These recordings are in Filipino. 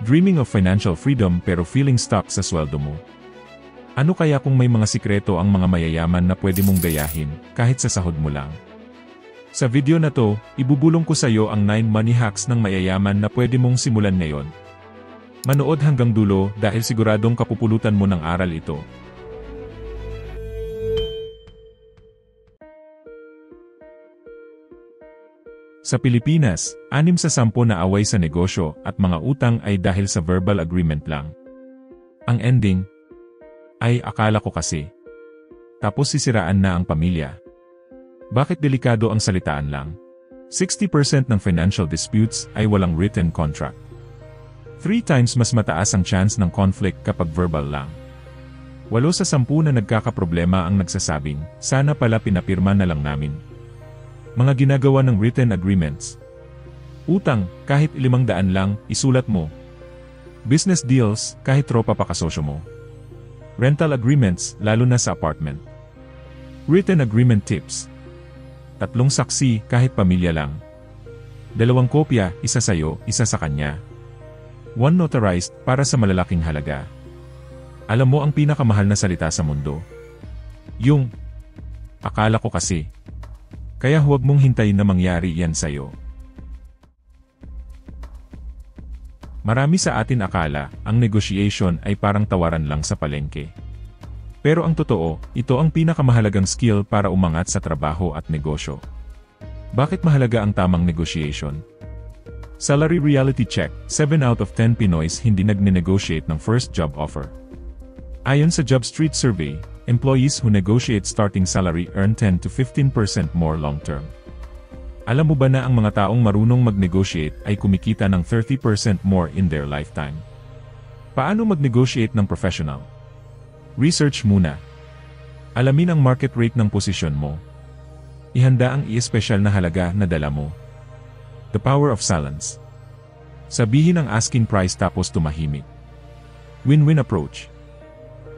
Dreaming of financial freedom pero feeling stuck sa sweldo mo? Ano kaya kung may mga sikreto ang mga mayayaman na pwede mong gayahin kahit sa sahod mo lang? Sa video na to, ibubulong ko sa iyo ang 9 money hacks ng mayayaman na pwede mong simulan ngayon. Manood hanggang dulo dahil siguradong kapupulutan mo ng aral ito. Sa Pilipinas, 6 sa 10 na away sa negosyo at mga utang ay dahil sa verbal agreement lang. Ang ending, ay akala ko kasi. Tapos sisiraan na ang pamilya. Bakit delikado ang salitaan lang? 60% ng financial disputes ay walang written contract. 3 times mas mataas ang chance ng conflict kapag verbal lang. 8 sa 10 na nagkakaproblema ang nagsasabing, sana pala pinapirma na lang namin. Mga ginagawa ng written agreements. Utang, kahit 500 lang, isulat mo. Business deals, kahit tropa pa kasosyo mo. Rental agreements, lalo na sa apartment. Written agreement tips. 3 saksi, kahit pamilya lang. 2 kopya, isa sa'yo, isa sa kanya. 1 notarized, para sa malalaking halaga. Alam mo ang pinakamahal na salita sa mundo? Yung, akala ko kasi. Kaya huwag mong hintayin na mangyari yan sa'yo. Marami sa atin akala, ang negotiation ay parang tawaran lang sa palengke. Pero ang totoo, ito ang pinakamahalagang skill para umangat sa trabaho at negosyo. Bakit mahalaga ang tamang negotiation? Salary reality check, 7 out of 10 Pinoys hindi nagne-negotiate ng first job offer. Ayon sa Job Street Survey, employees who negotiate starting salary earn 10 to 15% more long-term. Alam mo ba na ang mga taong marunong mag-negotiate ay kumikita ng 30% more in their lifetime? Paano mag-negotiate ng professional? Research muna. Alamin ang market rate ng posisyon mo. Ihanda ang i-espesyal na halaga na dala mo. The power of silence. Sabihin ang asking price tapos tumahimik. Win-win approach.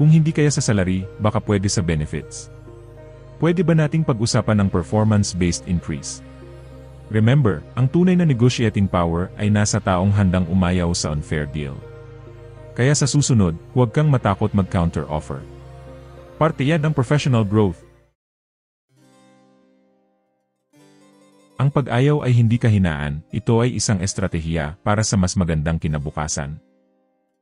Kung hindi kaya sa salary, baka pwede sa benefits. Pwede ba nating pag-usapan ng performance-based increase? Remember, ang tunay na negotiating power ay nasa taong handang umayaw sa unfair deal. Kaya sa susunod, huwag kang matakot mag-counter offer. Parte yan ng professional growth. Ang pag-ayaw ay hindi kahinaan, ito ay isang estratehiya para sa mas magandang kinabukasan.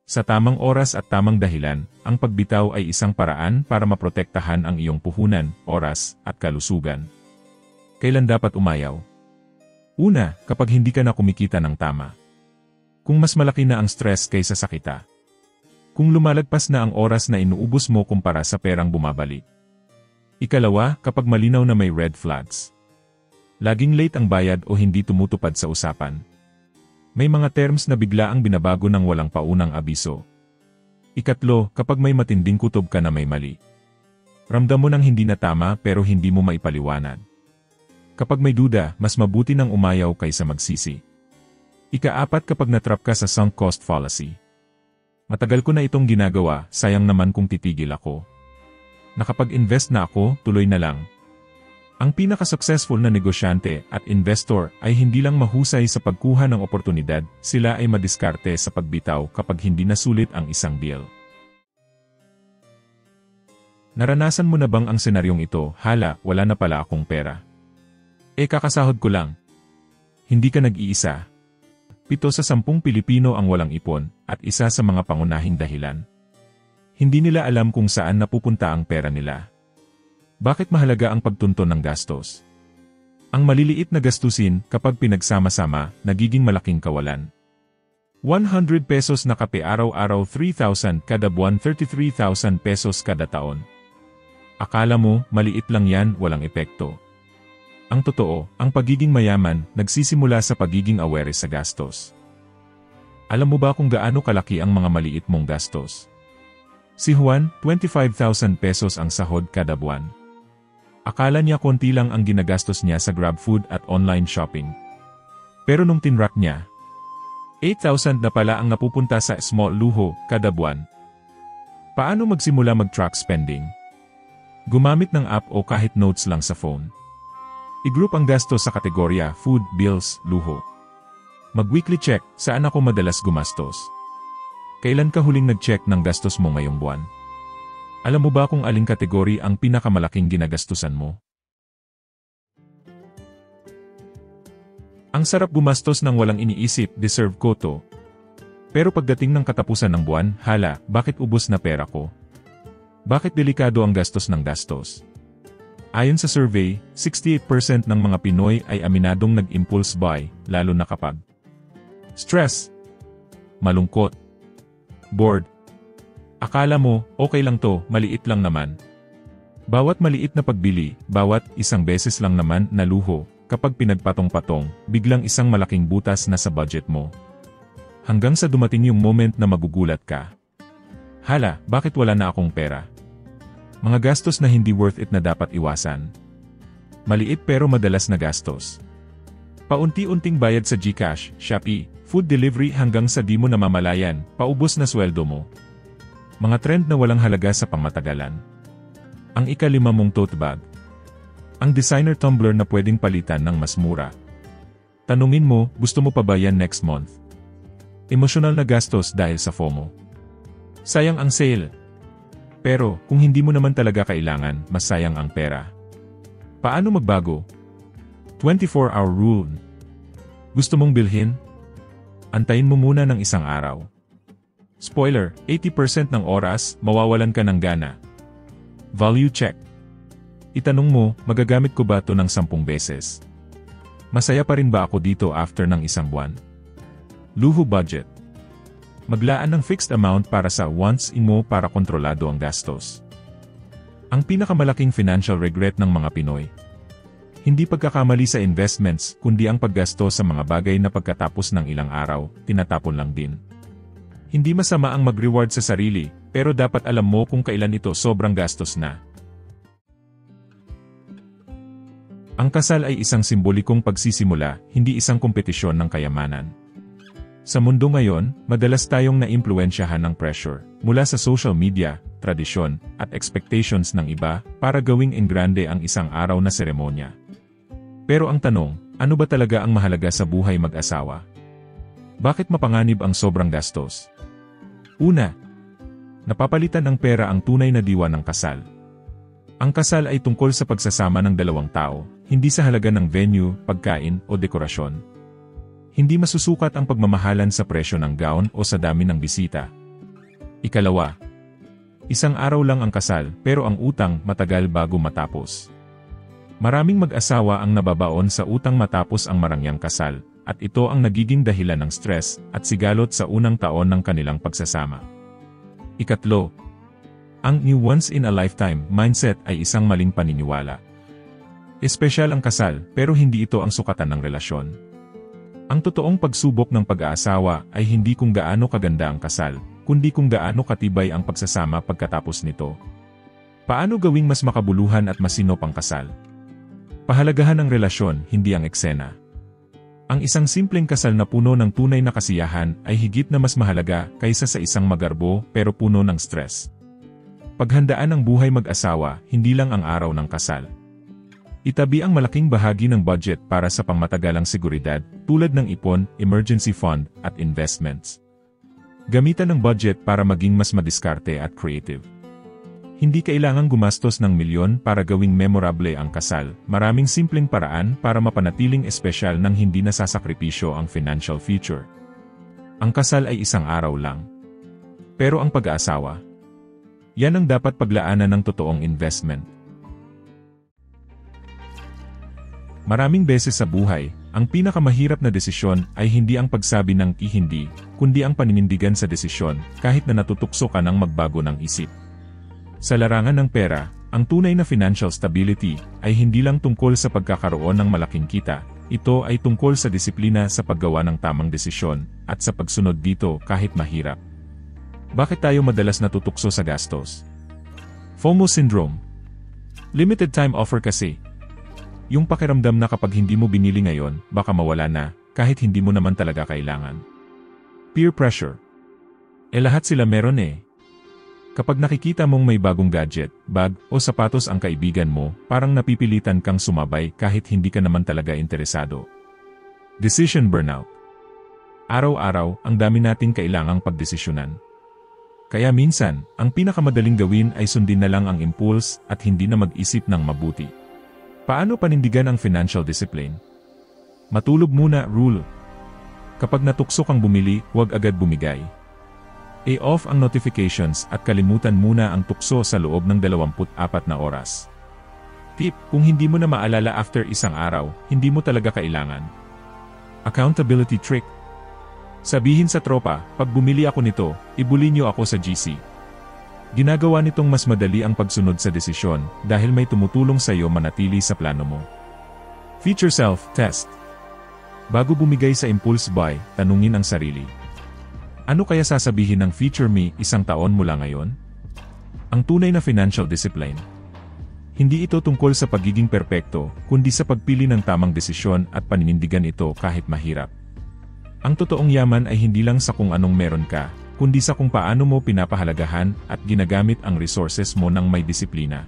Sa tamang oras at tamang dahilan, ang pagbitaw ay isang paraan para maprotektahan ang iyong puhunan, oras, at kalusugan. Kailan dapat umayaw? Una, kapag hindi ka na kumikita ng tama. Kung mas malaki na ang stress kaysa sa kita. Kung lumalagpas na ang oras na inuubos mo kumpara sa perang bumabalik. Ikalawa, kapag malinaw na may red flags. Laging late ang bayad o hindi tumutupad sa usapan. May mga terms na bigla ang binabago ng walang paunang abiso. Ikatlo, kapag may matinding kutob ka na may mali. Ramdam mo nang hindi na tama pero hindi mo maipaliwanag. Kapag may duda, mas mabuti nang umayaw kaysa magsisi. Ika-4, kapag natrap ka sa sunk cost fallacy. Matagal ko na itong ginagawa, sayang naman kung titigil ako. Nakapag-invest na ako, tuloy na lang. Ang pinaka-successful na negosyante at investor ay hindi lang mahusay sa pagkuha ng oportunidad, sila ay madiskarte sa pagbitaw kapag hindi nasulit ang isang deal. Naranasan mo na bang ang senaryong ito, hala, wala na pala akong pera? Kakasahod ko lang. Hindi ka nag-iisa. 7 sa 10 Pilipino ang walang ipon, at isa sa mga pangunahing dahilan. Hindi nila alam kung saan napupunta ang pera nila. Bakit mahalaga ang pagtunton ng gastos? Ang maliliit na gastusin, kapag pinagsama-sama, nagiging malaking kawalan. 100 pesos na kape araw-araw, 3,000 kada buwan, 33,000 pesos kada taon. Akala mo, maliit lang yan, walang epekto. Ang totoo, ang pagiging mayaman, nagsisimula sa pagiging aware sa gastos. Alam mo ba kung gaano kalaki ang mga maliit mong gastos? Si Juan, 25,000 pesos ang sahod kada buwan. Akala niya konti lang ang ginagastos niya sa GrabFood at online shopping. Pero nung tinrack niya, 8,000 na pala ang napupunta sa small luho kada buwan. Paano magsimula mag-track spending? Gumamit ng app o kahit notes lang sa phone. I-group ang gastos sa kategorya food, bills, luho. Mag-weekly check, saan ako madalas gumastos. Kailan ka huling nag-check ng gastos mo ngayong buwan? Alam mo ba kung aling kategory ang pinakamalaking ginagastusan mo? Ang sarap gumastos ng walang iniisip, deserve ko to. Pero pagdating ng katapusan ng buwan, hala, bakit ubos na pera ko? Bakit delikado ang gastos ng gastos? Ayon sa survey, 68% ng mga Pinoy ay aminadong nag-impulse buy, lalo na kapag stress, malungkot, bored. Akala mo, okay lang to, maliit lang naman. Bawat maliit na pagbili, bawat isang beses lang naman na luho, kapag pinagpatong-patong, biglang isang malaking butas na sa budget mo. Hanggang sa dumating yung moment na magugulat ka. Hala, bakit wala na akong pera? Mga gastos na hindi worth it na dapat iwasan. Maliit pero madalas na gastos. Paunti-unting bayad sa GCash, Shopee, food delivery hanggang sa di mo namamalayan, paubos na sweldo mo. Mga trend na walang halaga sa pangmatagalan. Ang ika-5 mong tote bag. Ang designer tumbler na pwedeng palitan ng mas mura. Tanungin mo, gusto mo pa ba yan next month? Emosyonal na gastos dahil sa FOMO. Sayang ang sale. Pero, kung hindi mo naman talaga kailangan, mas sayang ang pera. Paano magbago? 24-hour rule. Gusto mong bilhin? Antayin mo muna ng isang araw. Spoiler, 80% ng oras, mawawalan ka ng gana. Value check. Itanong mo, magagamit ko ba ito ng 10 beses? Masaya pa rin ba ako dito after ng isang buwan? Luho budget. Maglaan ng fixed amount para sa wants mo para kontrolado ang gastos. Ang pinakamalaking financial regret ng mga Pinoy. Hindi pagkakamali sa investments, kundi ang paggasto sa mga bagay na pagkatapos ng ilang araw, tinatapon lang din. Hindi masama ang mag-reward sa sarili, pero dapat alam mo kung kailan ito sobrang gastos na. Ang kasal ay isang simbolikong pagsisimula, hindi isang kompetisyon ng kayamanan. Sa mundo ngayon, madalas tayong naimpluwensyahan ng pressure, mula sa social media, tradisyon, at expectations ng iba, para gawing engrande ang isang araw na seremonya. Pero ang tanong, ano ba talaga ang mahalaga sa buhay mag-asawa? Bakit mapanganib ang sobrang gastos? Una, napapalitan ng pera ang tunay na diwa ng kasal. Ang kasal ay tungkol sa pagsasama ng dalawang tao, hindi sa halaga ng venue, pagkain, o dekorasyon. Hindi masusukat ang pagmamahalan sa presyo ng gown o sa dami ng bisita. Ikalawa, isang araw lang ang kasal, pero ang utang matagal bago matapos. Maraming mag-asawa ang nababaon sa utang matapos ang marangyang kasal, at ito ang nagiging dahilan ng stress at sigalot sa unang taon ng kanilang pagsasama. Ikatlo, ang new once-in-a-lifetime mindset ay isang maling paniniwala. Espesyal ang kasal, pero hindi ito ang sukatan ng relasyon. Ang totoong pagsubok ng pag-aasawa ay hindi kung gaano kaganda ang kasal, kundi kung gaano katibay ang pagsasama pagkatapos nito. Paano gawing mas makabuluhan at masinop ang kasal? Pahalagahan ang relasyon, hindi ang eksena. Ang isang simpleng kasal na puno ng tunay na kasiyahan ay higit na mas mahalaga kaysa sa isang magarbo pero puno ng stress. Paghandaan ang buhay mag-asawa, hindi lang ang araw ng kasal. Itabi ang malaking bahagi ng budget para sa pangmatagalang seguridad, tulad ng ipon, emergency fund, at investments. Gamitan ng budget para maging mas madiskarte at creative. Hindi kailangang gumastos ng milyon para gawing memorable ang kasal, maraming simpleng paraan para mapanatiling espesyal nang hindi nasasakripisyo ang financial future. Ang kasal ay isang araw lang. Pero ang pag-aasawa, yan ang dapat paglaanan ng totoong investment. Maraming beses sa buhay, ang pinakamahirap na desisyon ay hindi ang pagsabi ng hindi, kundi ang paninindigan sa desisyon, kahit na natutukso ka ng magbago ng isip. Sa larangan ng pera, ang tunay na financial stability ay hindi lang tungkol sa pagkakaroon ng malaking kita, ito ay tungkol sa disiplina sa paggawa ng tamang desisyon, at sa pagsunod dito kahit mahirap. Bakit tayo madalas natutukso sa gastos? FOMO syndrome. Limited time offer kasi. Yung pakiramdam na kapag hindi mo binili ngayon, baka mawala na, kahit hindi mo naman talaga kailangan. Peer pressure. Lahat sila meron eh. Kapag nakikita mong may bagong gadget, bag, o sapatos ang kaibigan mo, parang napipilitan kang sumabay kahit hindi ka naman talaga interesado. Decision burnout. Araw-araw, ang dami nating kailangang pagdesisyonan. Kaya minsan, ang pinakamadaling gawin ay sundin na lang ang impulse at hindi na mag-isip ng mabuti. Paano panindigan ang financial discipline? Matulog muna, rule. Kapag natukso kang bumili, huwag agad bumigay. I-off ang notifications at kalimutan muna ang tukso sa loob ng 24 na oras. Tip, kung hindi mo na maalala after isang araw, hindi mo talaga kailangan. Accountability trick. Sabihin sa tropa, pag bumili ako nito, ibuli niyo ako sa GC. Ginagawa nitong mas madali ang pagsunod sa desisyon dahil may tumutulong sa iyo manatili sa plano mo. Future self-test. Bago bumigay sa impulse buy, tanungin ang sarili. Ano kaya sasabihin ng future me 1 taon mula ngayon? Ang tunay na financial discipline. Hindi ito tungkol sa pagiging perpekto, kundi sa pagpili ng tamang desisyon at paninindigan ito kahit mahirap. Ang totoong yaman ay hindi lang sa kung anong meron ka, kundi sa kung paano mo pinapahalagahan at ginagamit ang resources mo ng may disiplina.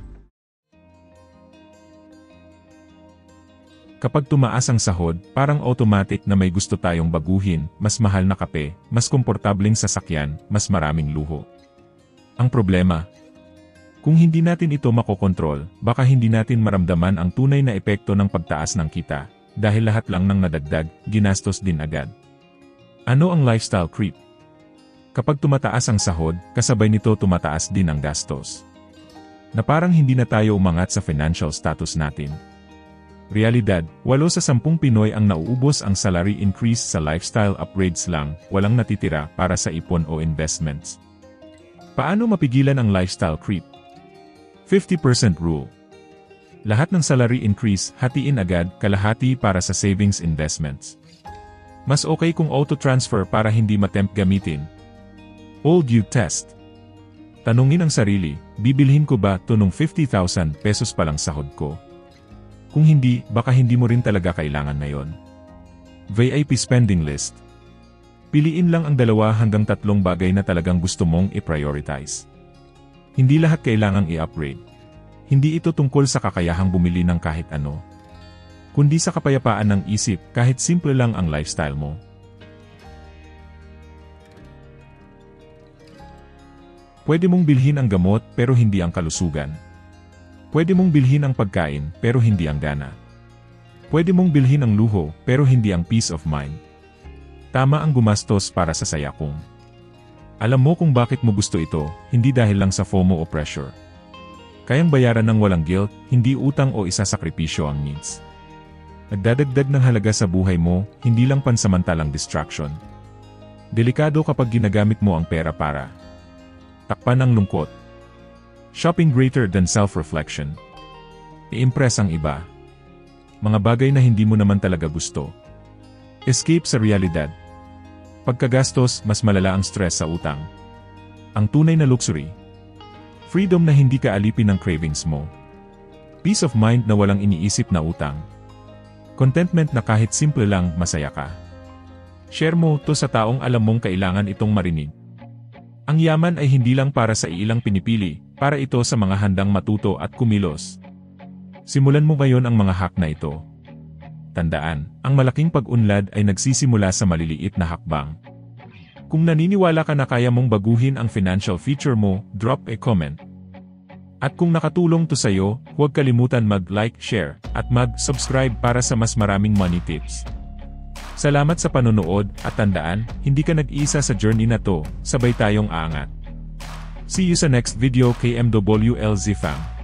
Kapag tumaas ang sahod, parang automatic na may gusto tayong baguhin, mas mahal na kape, mas komportableng sasakyan, mas maraming luho. Ang problema, kung hindi natin ito makokontrol, baka hindi natin maramdaman ang tunay na epekto ng pagtaas ng kita, dahil lahat lang ng nadagdag, ginastos din agad. Ano ang lifestyle creep? Kapag tumataas ang sahod, kasabay nito tumataas din ang gastos. Na parang hindi na tayo umangat sa financial status natin. Realidad, 8 sa 10 Pinoy ang nauubos ang salary increase sa lifestyle upgrades lang, walang natitira para sa ipon o investments. Paano mapigilan ang lifestyle creep? 50% rule. Lahat ng salary increase, hatiin agad, kalahati para sa savings investments. Mas okay kung auto-transfer para hindi matempt gamitin. Old you test. Tanungin ang sarili, bibilhin ko ba ito nung 50,000 pesos pa lang sahod ko? Kung hindi, baka hindi mo rin talaga kailangan ngayon. VIP spending list. Piliin lang ang 2 hanggang 3 bagay na talagang gusto mong i-prioritize. Hindi lahat kailangang i-upgrade. Hindi ito tungkol sa kakayahang bumili ng kahit ano, kundi sa kapayapaan ng isip kahit simple lang ang lifestyle mo. Pwede mong bilhin ang gamot pero hindi ang kalusugan. Pwede mong bilhin ang pagkain pero hindi ang gana. Pwede mong bilhin ang luho pero hindi ang peace of mind. Tama ang gumastos para sa saya kung alam mo kung bakit mo gusto ito, hindi dahil lang sa FOMO o pressure. Kayang bayaran ng walang guilt, hindi utang o isasakripisyo ang needs. Nagdadagdag ng halaga sa buhay mo, hindi lang pansamantalang distraction. Delikado kapag ginagamit mo ang pera para takpan ang lungkot. Shopping greater than self-reflection. I-impress ang iba. Mga bagay na hindi mo naman talaga gusto. Escape sa realidad. Pagkagastos, mas malala ang stress sa utang. Ang tunay na luxury. Freedom na hindi ka alipin ng cravings mo. Peace of mind na walang iniisip na utang. Contentment na kahit simple lang, masaya ka. Share mo to sa taong alam mong kailangan itong marinig. Ang yaman ay hindi lang para sa ilang pinipili, para ito sa mga handang matuto at kumilos. Simulan mo ngayon ang mga hack na ito. Tandaan, ang malaking pag-unlad ay nagsisimula sa maliliit na hakbang. Kung naniniwala ka na kaya mong baguhin ang financial future mo, drop a comment. At kung nakatulong to sa'yo, huwag kalimutan mag-like, share, at mag-subscribe para sa mas maraming money tips. Salamat sa panonood, at tandaan, hindi ka nag-iisa sa journey na to, sabay tayong aangat. See you sa next video, KMWLZ Fam.